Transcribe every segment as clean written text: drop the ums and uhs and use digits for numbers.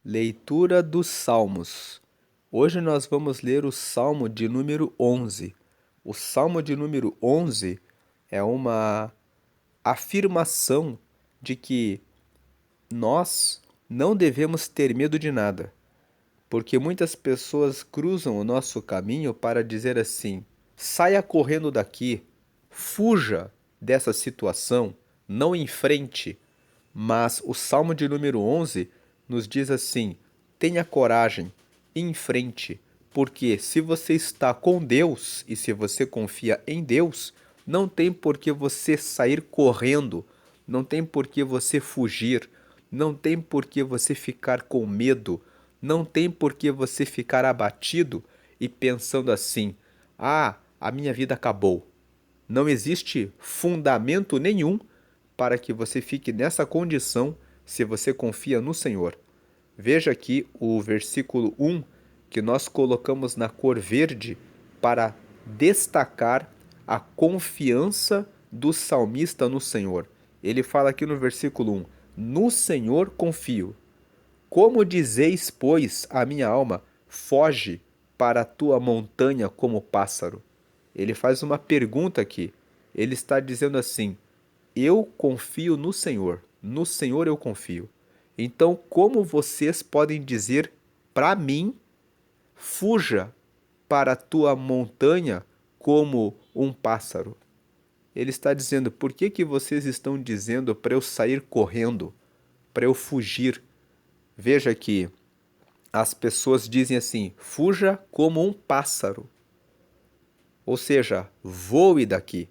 Leitura dos Salmos. Hoje nós vamos ler o Salmo de número 11. O Salmo de número 11 é uma afirmação de que nós não devemos ter medo de nada, porque muitas pessoas cruzam o nosso caminho para dizer assim: saia correndo daqui, fuja dessa situação, não enfrente. Mas o Salmo de número 11 nos diz assim: tenha coragem, em frente, porque se você está com Deus e se você confia em Deus, não tem por que você sair correndo, não tem por que você fugir, não tem por que você ficar com medo, não tem por que você ficar abatido e pensando assim: ah, a minha vida acabou. Não existe fundamento nenhum para que você fique nessa condição se você confia no Senhor. Veja aqui o versículo 1 que nós colocamos na cor verde para destacar a confiança do salmista no Senhor. Ele fala aqui no versículo 1: no Senhor confio. Como dizeis, pois, a minha alma, foge para a tua montanha como pássaro? Ele faz uma pergunta aqui. Ele está dizendo assim: eu confio no Senhor eu confio. Então, como vocês podem dizer para mim, fuja para a tua montanha como um pássaro? Ele está dizendo: por que que vocês estão dizendo para eu sair correndo, para eu fugir? Veja que as pessoas dizem assim: fuja como um pássaro. Ou seja, voe daqui.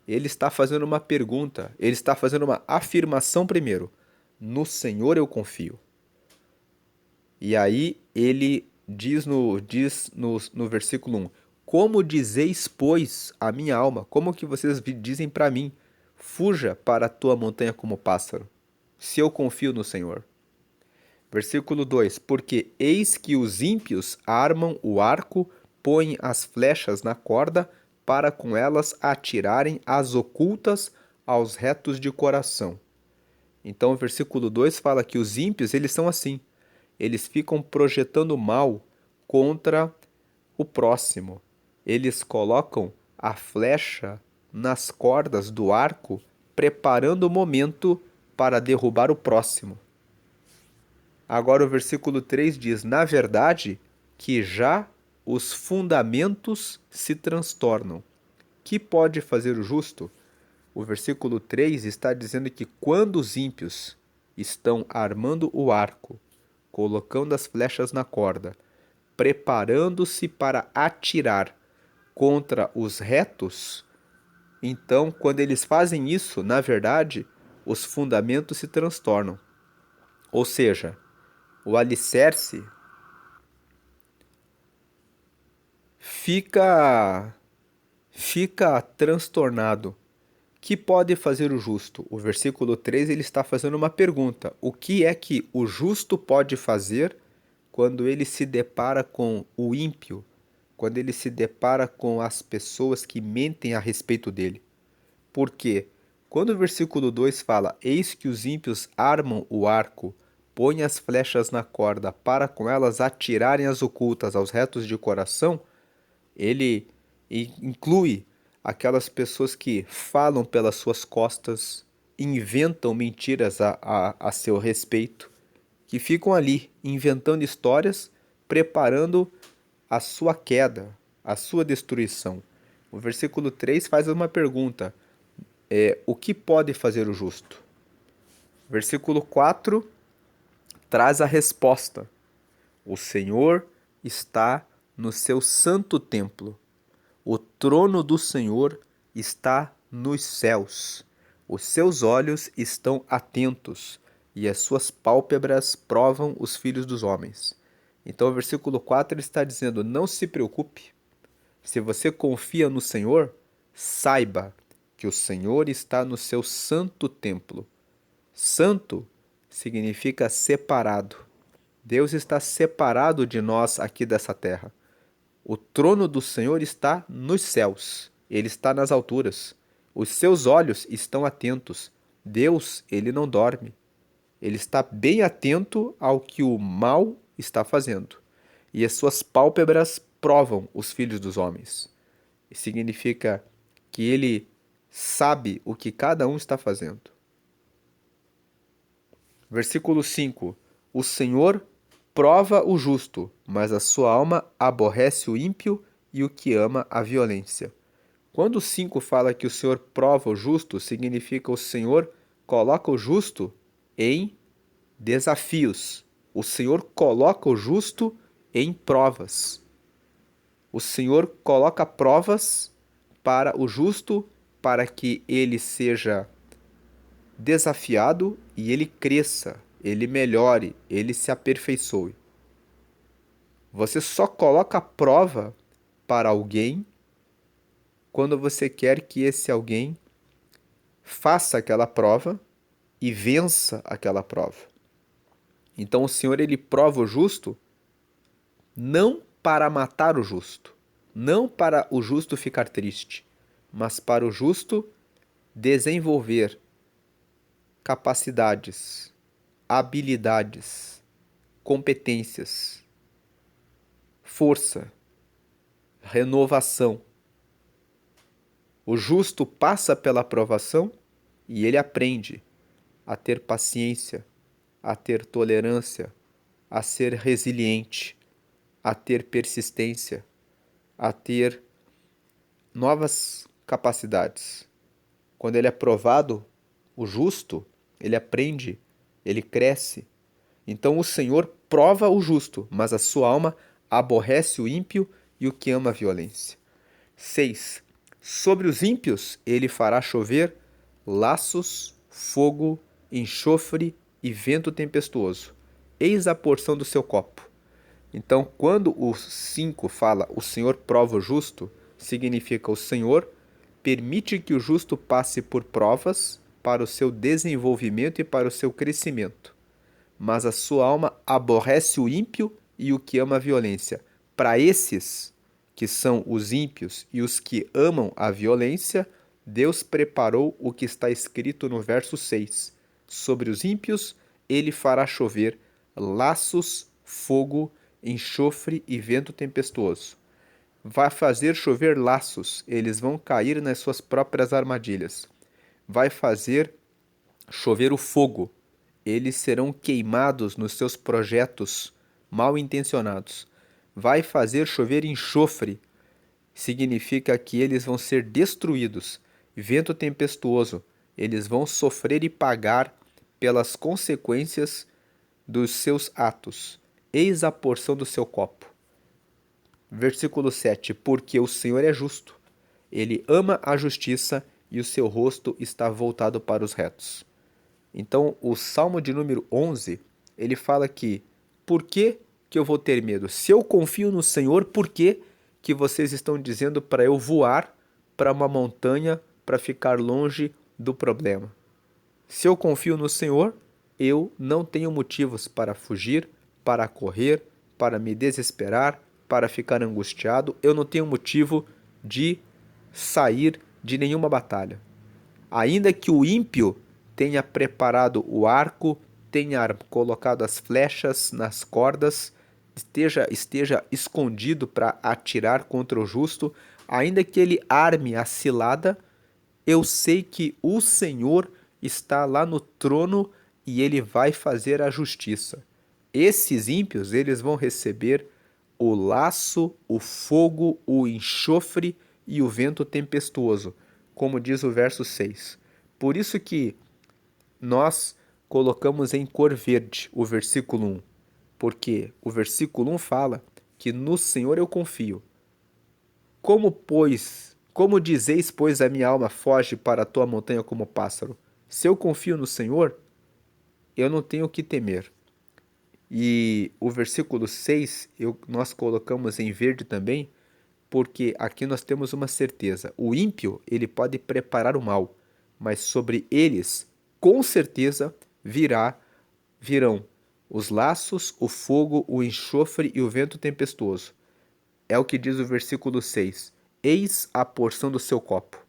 Ele está fazendo uma pergunta, ele está fazendo uma afirmação primeiro. No Senhor eu confio. E aí ele diz no versículo 1: como dizeis, pois, a minha alma? Como que vocês dizem para mim? Fuja para a tua montanha como pássaro, se eu confio no Senhor. Versículo 2: porque eis que os ímpios armam o arco, põem as flechas na corda, para com elas atirarem as ocultas aos retos de coração. Então o versículo 2 fala que os ímpios, eles são assim. Eles ficam projetando mal contra o próximo. Eles colocam a flecha nas cordas do arco, preparando o momento para derrubar o próximo. Agora o versículo 3 diz: na verdade, que já os fundamentos se transtornam. Que pode fazer o justo? O versículo 3 está dizendo que quando os ímpios estão armando o arco, colocando as flechas na corda, preparando-se para atirar contra os retos, então, quando eles fazem isso, na verdade, os fundamentos se transtornam. Ou seja, o alicerce fica transtornado. Que pode fazer o justo? O versículo 3 ele está fazendo uma pergunta: o que é que o justo pode fazer quando ele se depara com o ímpio, quando ele se depara com as pessoas que mentem a respeito dele? Porque quando o versículo 2 fala: eis que os ímpios armam o arco, põem as flechas na corda, para com elas atirarem as ocultas aos retos de coração, ele inclui aquelas pessoas que falam pelas suas costas, inventam mentiras a seu respeito, que ficam ali inventando histórias, preparando a sua queda, a sua destruição. O versículo 3 faz uma pergunta: o que pode fazer o justo? Versículo 4 traz a resposta: o Senhor está no seu santo templo. O trono do Senhor está nos céus. Os seus olhos estão atentos e as suas pálpebras provam os filhos dos homens. Então, o versículo 4 ele está dizendo: não se preocupe. Se você confia no Senhor, saiba que o Senhor está no seu santo templo. Santo significa separado. Deus está separado de nós aqui dessa terra. O trono do Senhor está nos céus, ele está nas alturas. Os seus olhos estão atentos. Deus, ele não dorme. Ele está bem atento ao que o mal está fazendo. E as suas pálpebras provam os filhos dos homens. Isso significa que ele sabe o que cada um está fazendo. Versículo 5: O Senhor prova o justo, mas a sua alma aborrece o ímpio e o que ama a violência. Quando o 5 fala que o Senhor prova o justo, significa o Senhor coloca o justo em desafios. O Senhor coloca o justo em provas. O Senhor coloca provas para o justo, para que ele seja desafiado e ele cresça, ele melhore, ele se aperfeiçoe. Você só coloca a prova para alguém quando você quer que esse alguém faça aquela prova e vença aquela prova. Então o Senhor ele prova o justo não para matar o justo, não para o justo ficar triste, mas para o justo desenvolver capacidades, habilidades, competências, força, renovação. O justo passa pela provação e ele aprende a ter paciência, a ter tolerância, a ser resiliente, a ter persistência, a ter novas capacidades. Quando ele é provado, o justo, ele aprende, ele cresce. Então o Senhor prova o justo, mas a sua alma aborrece o ímpio e o que ama a violência. 6. Sobre os ímpios ele fará chover laços, fogo, enxofre e vento tempestuoso. Eis a porção do seu copo. Então, quando o 5 fala o Senhor prova o justo, significa o Senhor permite que o justo passe por provas para o seu desenvolvimento e para o seu crescimento. Mas a sua alma aborrece o ímpio e o que ama a violência. Para esses, que são os ímpios e os que amam a violência, Deus preparou o que está escrito no verso 6. Sobre os ímpios, ele fará chover laços, fogo, enxofre e vento tempestuoso. Vai fazer chover laços, eles vão cair nas suas próprias armadilhas. Vai fazer chover o fogo, eles serão queimados nos seus projetos mal intencionados. Vai fazer chover enxofre, significa que eles vão ser destruídos. Vento tempestuoso, eles vão sofrer e pagar pelas consequências dos seus atos. Eis a porção do seu copo. Versículo 7. Porque o Senhor é justo, ele ama a justiça e o seu rosto está voltado para os retos. Então, o Salmo de número 11, ele fala que, por que eu vou ter medo? Se eu confio no Senhor, por que vocês estão dizendo para eu voar para uma montanha para ficar longe do problema? Se eu confio no Senhor, eu não tenho motivos para fugir, para correr, para me desesperar, para ficar angustiado. Eu não tenho motivo de sair de nenhuma batalha. Ainda que o ímpio tenha preparado o arco, tenha colocado as flechas nas cordas, esteja escondido para atirar contra o justo, ainda que ele arme a cilada, eu sei que o Senhor está lá no trono e ele vai fazer a justiça. Esses ímpios, eles vão receber o laço, o fogo, o enxofre e o vento tempestuoso, como diz o verso 6. Por isso que nós colocamos em cor verde o versículo 1, porque o versículo 1 fala que no Senhor eu confio. Como dizeis, pois, a minha alma foge para a tua montanha como pássaro? Se eu confio no Senhor, eu não tenho o que temer. E o versículo 6 nós colocamos em verde também, porque aqui nós temos uma certeza. O ímpio, ele pode preparar o mal, mas sobre eles, com certeza, virão os laços, o fogo, o enxofre e o vento tempestuoso. É o que diz o versículo 6. Eis a porção do seu copo.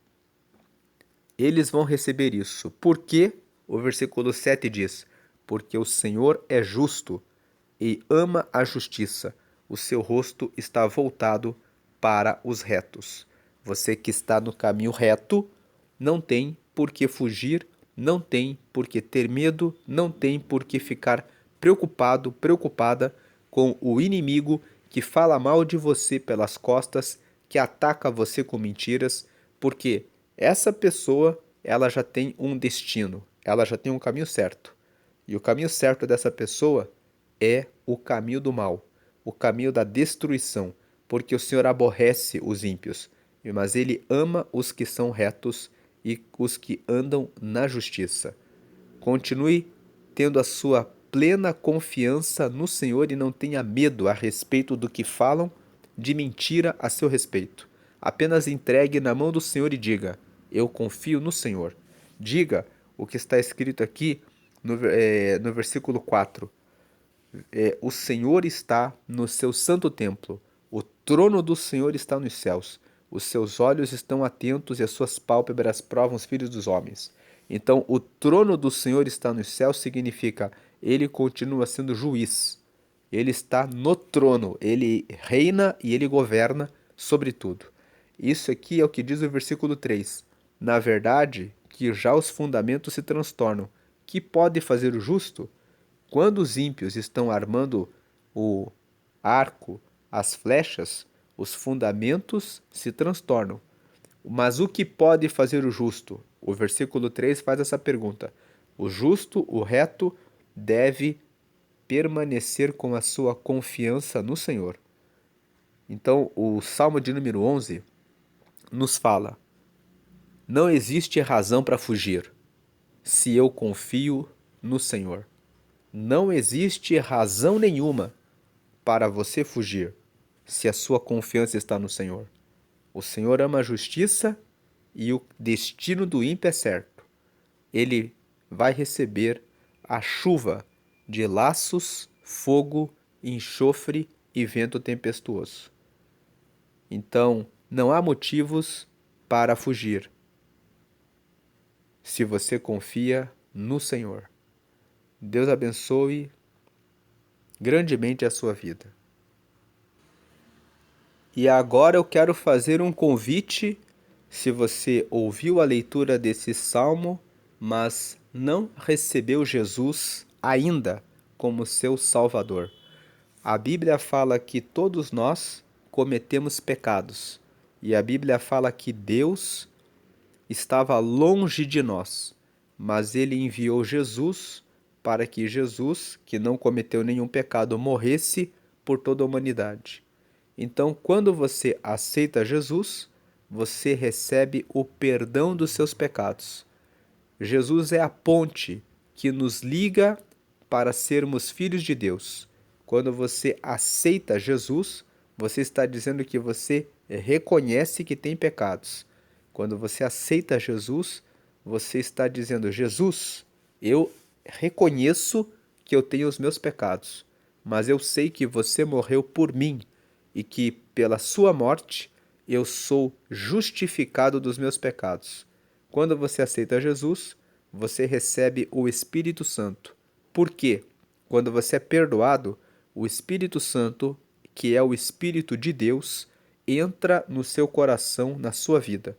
Eles vão receber isso. Por quê? O versículo 7 diz: porque o Senhor é justo e ama a justiça. O seu rosto está voltado para os retos. Você que está no caminho reto, não tem por que fugir, não tem por que ter medo, não tem por que ficar preocupado, preocupada com o inimigo que fala mal de você pelas costas, que ataca você com mentiras, porque essa pessoa, ela já tem um destino, ela já tem um caminho certo. E o caminho certo dessa pessoa é o caminho do mal, o caminho da destruição, porque o Senhor aborrece os ímpios, mas ele ama os que são retos e os que andam na justiça. Continue tendo a sua plena confiança no Senhor e não tenha medo a respeito do que falam de mentira a seu respeito. Apenas entregue na mão do Senhor e diga: eu confio no Senhor. Diga o que está escrito aqui no versículo 4. O Senhor está no seu santo templo. O trono do Senhor está nos céus. Os seus olhos estão atentos e as suas pálpebras provam os filhos dos homens. Então, o trono do Senhor está nos céus significa ele continua sendo juiz. Ele está no trono, ele reina e ele governa sobre tudo. Isso aqui é o que diz o versículo 3. Na verdade, que já os fundamentos se transtornam. Que pode fazer o justo? Quando os ímpios estão armando o arco, as flechas, os fundamentos se transtornam. Mas o que pode fazer o justo? O versículo 3 faz essa pergunta. O justo, o reto, deve permanecer com a sua confiança no Senhor. Então, o Salmo de número 11 nos fala: não existe razão para fugir se eu confio no Senhor. Não existe razão nenhuma para você fugir se a sua confiança está no Senhor. O Senhor ama a justiça e o destino do ímpio é certo. Ele vai receber a chuva de laços, fogo, enxofre e vento tempestuoso. Então, não há motivos para fugir se você confia no Senhor. Deus abençoe grandemente a sua vida. E agora eu quero fazer um convite. Se você ouviu a leitura desse salmo, mas não recebeu Jesus ainda como seu Salvador. A Bíblia fala que todos nós cometemos pecados. E a Bíblia fala que Deus estava longe de nós, mas ele enviou Jesus para que Jesus, que não cometeu nenhum pecado, morresse por toda a humanidade. Então, quando você aceita Jesus, você recebe o perdão dos seus pecados. Jesus é a ponte que nos liga para sermos filhos de Deus. Quando você aceita Jesus, você está dizendo que você reconhece que tem pecados. Quando você aceita Jesus, você está dizendo: Jesus, eu reconheço que eu tenho os meus pecados, mas eu sei que você morreu por mim e que pela sua morte eu sou justificado dos meus pecados. Quando você aceita Jesus, você recebe o Espírito Santo. Por quê? Quando você é perdoado, o Espírito Santo, que é o Espírito de Deus, entra no seu coração, na sua vida.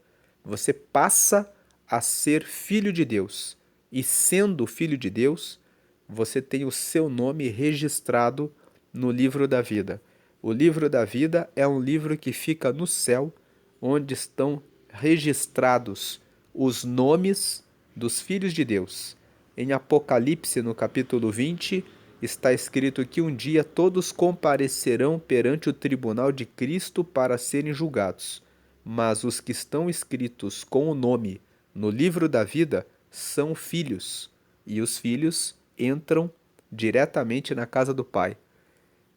Você passa a ser filho de Deus. E sendo filho de Deus, você tem o seu nome registrado no livro da vida. O livro da vida é um livro que fica no céu, onde estão registrados os nomes dos filhos de Deus. Em Apocalipse, no capítulo 20, está escrito que um dia todos comparecerão perante o tribunal de Cristo para serem julgados. Mas os que estão escritos com o nome no livro da vida são filhos, e os filhos entram diretamente na casa do Pai.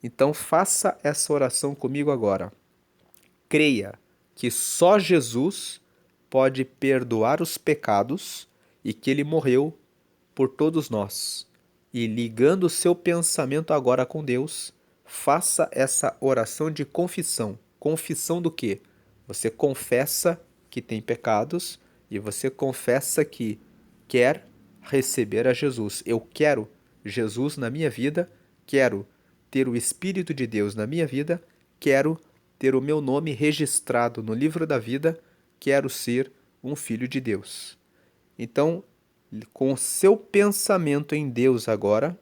Então faça essa oração comigo agora. Creia que só Jesus pode perdoar os pecados e que ele morreu por todos nós. E ligando o seu pensamento agora com Deus, faça essa oração de confissão. Confissão do quê? Você confessa que tem pecados e você confessa que quer receber a Jesus. Eu quero Jesus na minha vida, quero ter o Espírito de Deus na minha vida, quero ter o meu nome registrado no livro da vida, quero ser um filho de Deus. Então, com o seu pensamento em Deus agora,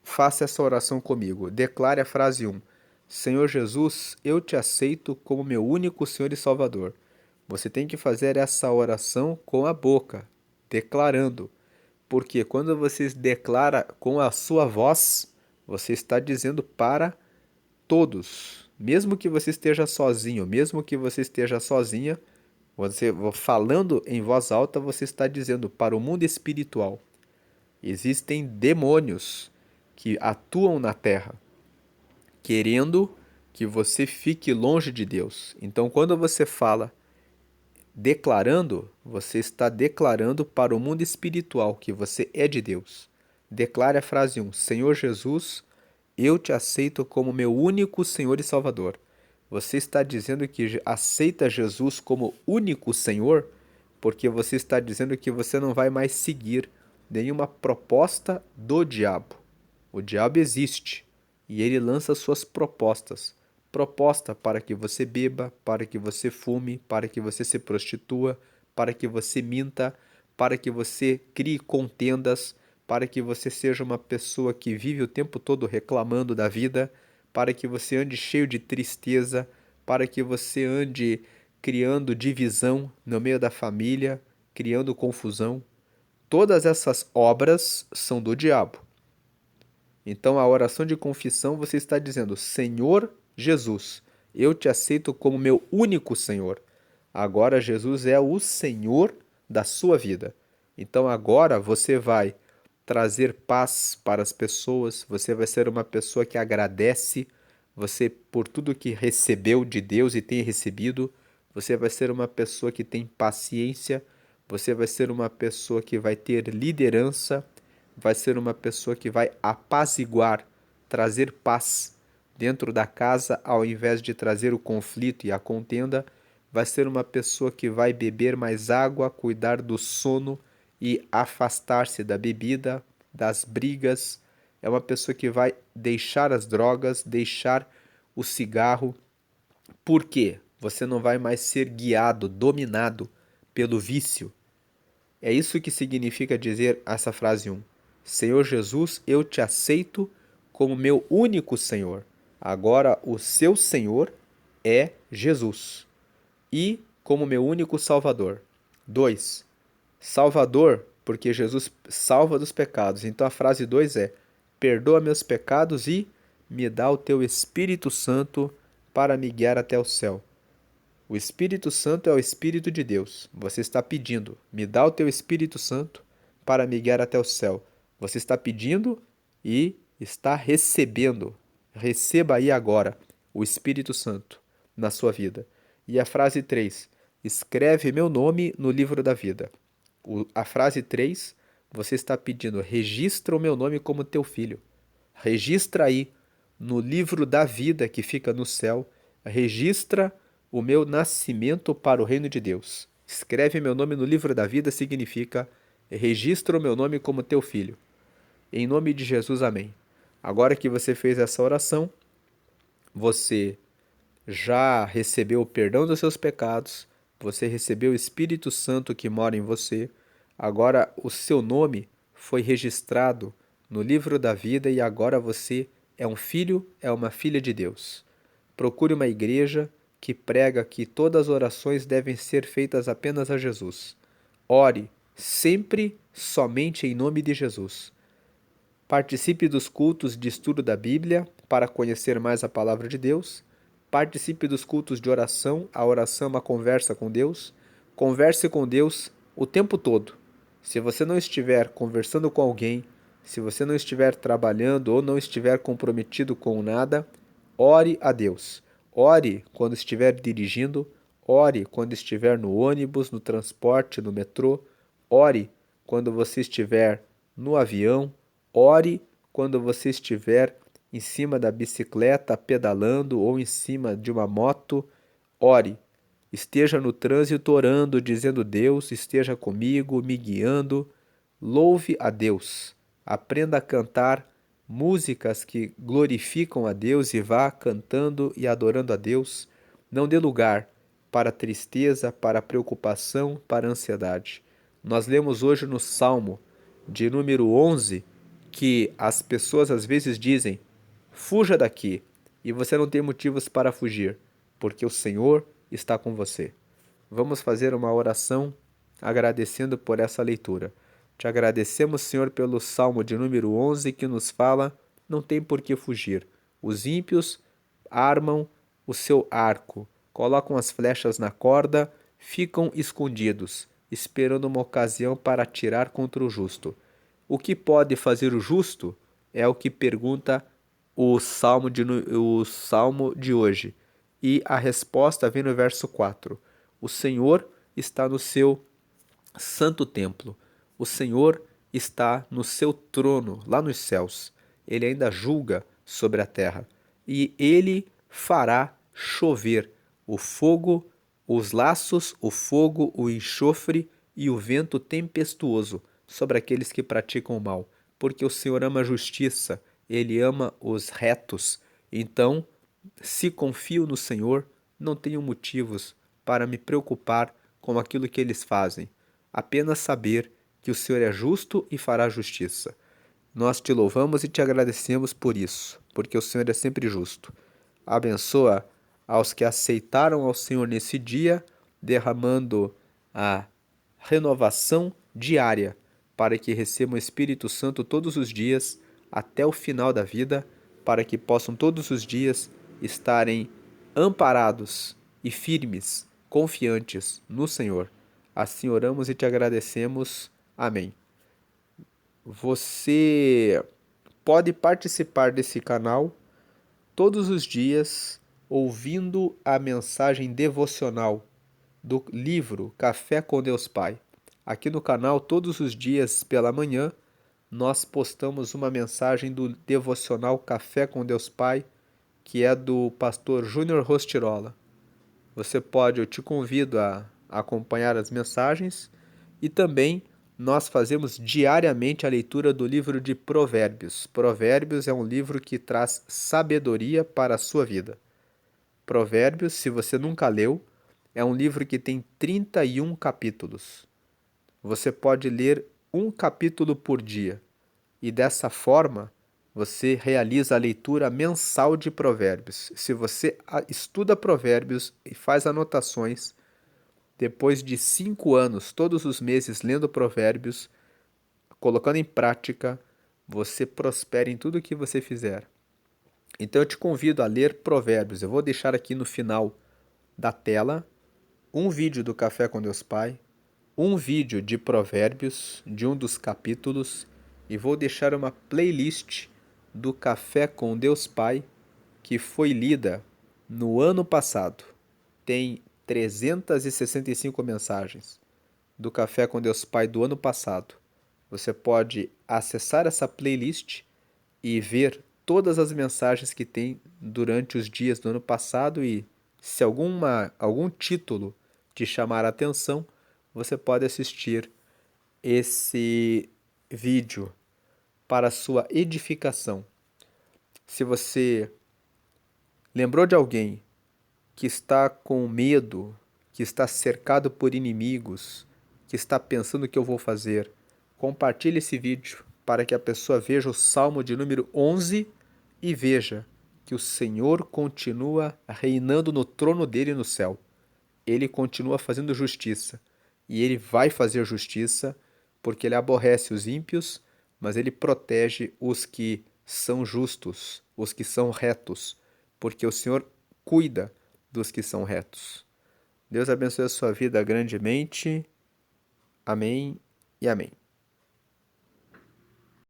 faça essa oração comigo. Declare a frase 1. Senhor Jesus, eu te aceito como meu único Senhor e Salvador. Você tem que fazer essa oração com a boca, declarando. Porque quando você declara com a sua voz, você está dizendo para todos. Mesmo que você esteja sozinho, mesmo que você esteja sozinha, você falando em voz alta, você está dizendo para o mundo espiritual. Existem demônios que atuam na terra, querendo que você fique longe de Deus. Então, quando você fala declarando, você está declarando para o mundo espiritual que você é de Deus. Declare a frase 1. Senhor Jesus, eu te aceito como meu único Senhor e Salvador. Você está dizendo que aceita Jesus como único Senhor, porque você está dizendo que você não vai mais seguir nenhuma proposta do diabo. O diabo existe e ele lança suas propostas. Proposta para que você beba, para que você fume, para que você se prostitua, para que você minta, para que você crie contendas, para que você seja uma pessoa que vive o tempo todo reclamando da vida, para que você ande cheio de tristeza, para que você ande criando divisão no meio da família, criando confusão. Todas essas obras são do diabo. Então, a oração de confissão você está dizendo: Senhor Jesus, eu te aceito como meu único Senhor. Agora, Jesus é o Senhor da sua vida. Então, agora você vai trazer paz para as pessoas, você vai ser uma pessoa que agradece, você, por tudo que recebeu de Deus e tem recebido, você vai ser uma pessoa que tem paciência, você vai ser uma pessoa que vai ter liderança, vai ser uma pessoa que vai apaziguar, trazer paz dentro da casa, ao invés de trazer o conflito e a contenda, vai ser uma pessoa que vai beber mais água, cuidar do sono e afastar-se da bebida, das brigas. É uma pessoa que vai deixar as drogas, deixar o cigarro. Por quê? Você não vai mais ser guiado, dominado pelo vício. É isso que significa dizer essa frase 1. Senhor Jesus, eu te aceito como meu único Senhor. Agora o seu Senhor é Jesus. E como meu único Salvador. 2. Salvador, porque Jesus salva dos pecados. Então a frase 2 é: perdoa meus pecados e me dá o teu Espírito Santo para me guiar até o céu. O Espírito Santo é o Espírito de Deus. Você está pedindo, me dá o teu Espírito Santo para me guiar até o céu. Você está pedindo e está recebendo. Receba aí agora o Espírito Santo na sua vida. E a frase 3, escreve meu nome no livro da vida. A frase 3, você está pedindo, registra o meu nome como teu filho. Registra aí no livro da vida que fica no céu, registra o meu nascimento para o reino de Deus. Escreve meu nome no livro da vida significa registra o meu nome como teu filho. Em nome de Jesus, amém. Agora que você fez essa oração, você já recebeu o perdão dos seus pecados, você recebeu o Espírito Santo que mora em você, agora o seu nome foi registrado no livro da vida e agora você é um filho, é uma filha de Deus. Procure uma igreja que prega que todas as orações devem ser feitas apenas a Jesus. Ore sempre somente em nome de Jesus. Participe dos cultos de estudo da Bíblia para conhecer mais a palavra de Deus. Participe dos cultos de oração. A oração é uma conversa com Deus. Converse com Deus o tempo todo. Se você não estiver conversando com alguém, se você não estiver trabalhando ou não estiver comprometido com nada, ore a Deus. Ore quando estiver dirigindo, ore quando estiver no ônibus, no transporte, no metrô, ore quando você estiver no avião, ore quando você estiver em cima da bicicleta pedalando ou em cima de uma moto, ore. Esteja no trânsito orando, dizendo: Deus esteja comigo, me guiando. Louve a Deus. Aprenda a cantar músicas que glorificam a Deus e vá cantando e adorando a Deus. Não dê lugar para a tristeza, para a preocupação, para a ansiedade. Nós lemos hoje no Salmo de número 11 que as pessoas às vezes dizem: fuja daqui, e você não tem motivos para fugir, porque o Senhor está com você. Vamos fazer uma oração agradecendo por essa leitura. Te agradecemos, Senhor, pelo Salmo de número 11 que nos fala: não tem por que fugir. Os ímpios armam o seu arco, colocam as flechas na corda, ficam escondidos, esperando uma ocasião para atirar contra o justo. O que pode fazer o justo é o que pergunta o salmo de hoje. E a resposta vem no verso 4. O Senhor está no seu santo templo. O Senhor está no seu trono, lá nos céus. Ele ainda julga sobre a terra. E ele fará chover o fogo, os laços, o fogo, o enxofre e o vento tempestuoso sobre aqueles que praticam o mal. Porque o Senhor ama a justiça, ele ama os retos. Então, se confio no Senhor, não tenho motivos para me preocupar com aquilo que eles fazem. Apenas saber que o Senhor é justo e fará justiça. Nós te louvamos e te agradecemos por isso, porque o Senhor é sempre justo. Abençoa aos que aceitaram ao Senhor nesse dia, derramando a renovação diária, para que recebam o Espírito Santo todos os dias, até o final da vida, para que possam todos os dias estarem amparados e firmes, confiantes no Senhor. Assim oramos e te agradecemos. Amém. Você pode participar desse canal todos os dias ouvindo a mensagem devocional do livro Café com Deus Pai. Aqui no canal, todos os dias pela manhã, nós postamos uma mensagem do devocional Café com Deus Pai, que é do pastor Júnior Rostirola. Eu te convido a acompanhar as mensagens e também nós fazemos diariamente a leitura do livro de Provérbios. Provérbios é um livro que traz sabedoria para a sua vida. Provérbios, se você nunca leu, é um livro que tem 31 capítulos. Você pode ler um capítulo por dia e dessa forma você realiza a leitura mensal de Provérbios. Se você estuda Provérbios e faz anotações, depois de 5 anos, todos os meses lendo Provérbios, colocando em prática, você prospera em tudo que você fizer. Então eu te convido a ler Provérbios. Eu vou deixar aqui no final da tela um vídeo do Café com Deus Pai, um vídeo de Provérbios, de um dos capítulos, e vou deixar uma playlist do Café com Deus Pai, que foi lida no ano passado. Tem 365 mensagens do Café com Deus Pai do ano passado. Você pode acessar essa playlist e ver todas as mensagens que tem durante os dias do ano passado e se algum título te chamar a atenção, você pode assistir esse vídeo para sua edificação. Se você lembrou de alguém que está com medo, que está cercado por inimigos, que está pensando o que eu vou fazer, compartilhe esse vídeo para que a pessoa veja o Salmo de número 11 e veja que o Senhor continua reinando no trono dele no céu. Ele continua fazendo justiça e ele vai fazer justiça porque ele aborrece os ímpios, mas ele protege os que são justos, os que são retos, porque o Senhor cuida dos que são retos. Deus abençoe a sua vida grandemente. Amém e amém.